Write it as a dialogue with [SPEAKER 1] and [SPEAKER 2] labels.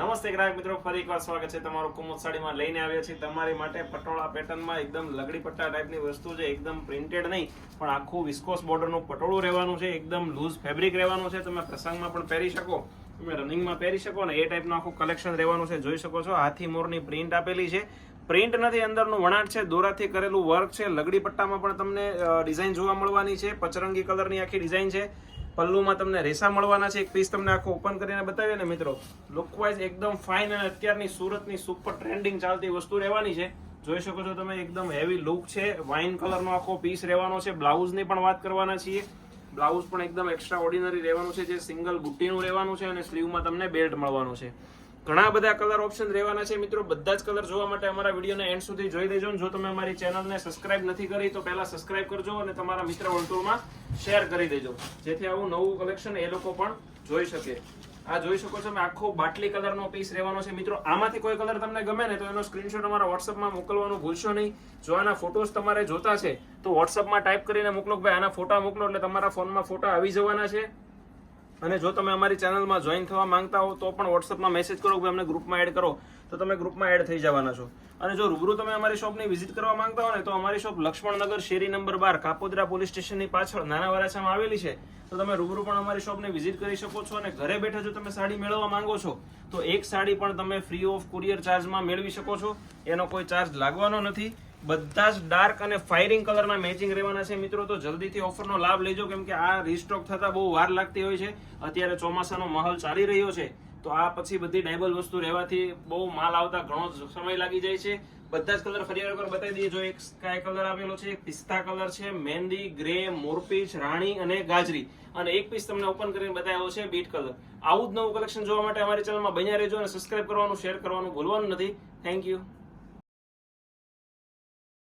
[SPEAKER 1] નમસ્તે ગ્રાહક મિત્રો, ફરી એકવાર સ્વાગત છે તમારું કુમુદ સાડીમાં. લઈને આવ્યા છીએ તમારી માટે પટોળા પેટર્નમાં એકદમ લગડી પટ્ટા ટાઈપની વસ્તુ છે. એકદમ પ્રિન્ટેડ નહીં પણ આખું વિસ્કોસ બોર્ડરનું પટોળું રહેવાનું છે. એકદમ લૂઝ ફેબ્રિક રહેવાનું છે. તમે પ્રસંગમાં પણ પહેરી શકો, તમે રનિંગમાં પહેરી શકો ને એ ટાઈપનું આખું કલેક્શન રહેવાનું છે. જોઈ શકો છો હાથી મોરની પ્રિન્ટ આપેલી છે. પ્રિન્ટ નથી, અંદરનું વણાટ છે, દોરાથી કરેલું વર્ક છે. લગડી પટ્ટામાં પણ તમને ડિઝાઇન જોવા મળવાની છે. પચરંગી કલરની આખી ડિઝાઇન છે. પલ્લુમાં તમને રેસા મળવાના છે. એક પીસ તમને આખો ઓપન કરીને બતાવીએ ને મિત્રો, લુકવાઇઝ એકદમ ફાઇન અને અત્યારની સુરતની સુપર ટ્રેન્ડિંગ ચાલતી વસ્તુ રહેવાની છે. જોઈ શકો છો તમે, એકદમ હેવી લુક છે. વાઇન કલરનો આખો પીસ રહેવાનો છે. બ્લાઉઝની પણ વાત કરવાના છીએ. બ્લાઉઝ પણ એકદમ એક્સ્ટ્રા ઓર્ડિનરી રહેવાનું છે, જે સિંગલ બુટ્ટીનું રહેવાનું છે અને સ્લીવમાં તમને બેલ્ટ મળવાનું છે. ઘણા બધા કલર ઓપ્શન રહેવાના છે મિત્રો. બધા જ કલર જોવા માટે અમારા વિડીયોને એન્ડ સુધી જોઈ દેજો. જો તમે અમારી ચેનલને સબસ્ક્રાઇબ નથી કરી તો પહેલા સબસ્ક્રાઇબ કરજો અને તમારા મિત્ર વર્તુળમાં શેર કરી દેજો, જેથી આવું નવું કલેક્શન એ લોકો પણ જોઈ શકે. આ જોઈ શકો છો, આખો બાટલી કલરનો પીસ રહેવાનો છે મિત્રો. આમાંથી કોઈ કલર તમને ગમે ને તો એનો સ્ક્રીનશોટ અમારા વોટ્સઅપમાં મોકલવાનું ભૂલશો નહીં. જો આના ફોટોસ તમારે જોતા છે તો વોટ્સઅપમાં ટાઈપ કરીને મોકલો કે ભાઈ આના ફોટા મોકલો, એટલે તમારા ફોનમાં ફોટા આવી જવાના છે. અને જો તમે અમારી ચેનલમાં જોઈન થવા માંગતા હો તો પણ વોટ્સઅપમાં મેસેજ કરો કે અમને ગ્રુપમાં એડ કરો, તો તમે ગ્રુપમાં એડ થઈ જવાના છો. અને જો રૂબરૂ તમે અમારી શોપની વિઝિટ કરવા માંગતા હો ને તો અમારી શોપ લક્ષ્મણનગર શેરી નંબર 12 કાપોદ્રા પોલીસ સ્ટેશનની પાછળ નાના વરાછામાં આવેલી છે. તો તમે રૂબરૂ પણ અમારી શોપને વિઝિટ કરી શકો છો. અને ઘરે બેઠા જો તમે સાડી મેળવવા માંગો છો તો એક સાડી પણ તમે ફ્રી ઓફ કુરિયર ચાર્જમાં મેળવી શકો છો. એનો કોઈ ચાર્જ લાગવાનો નથી. બધા જ ડાર્ક અને ફાયરિંગ કલરના મેચિંગ રહેવાના છે મિત્રો. તો જલ્દીથી ઓફરનો લાભ લેજો, કેમ કે આ રીસ્ટોક થતા બહુ વાર લાગતી હોય છે. અત્યારે ચોમાસાનો માહોલ ચાલી રહ્યો છે તો આ પછી બધી ડાયબલ વસ્તુ રહેવાથી બહુ માલ આવતા ઘણો સમય લાગી જાય છે. બધા જ કલર ફરી એકવાર બતાવી દઈએ. જો એક સ્કાય કલર આવેલો છે, એક પિસ્તા કલર છે, મહેંદી, ગ્રે, મોરપીચ, રાણી અને ગાજરી, અને એક પીસ તમને ઓપન કરીને બતાવ્યો છે બીટ કલર. આવું જ નવું કલેક્શન જોવા માટે અમારી ચેનલમાં બન્યા રહેજો અને સબસ્ક્રાઇબ કરવાનું, શેર કરવાનું ભૂલવાનું નથી. Thank you.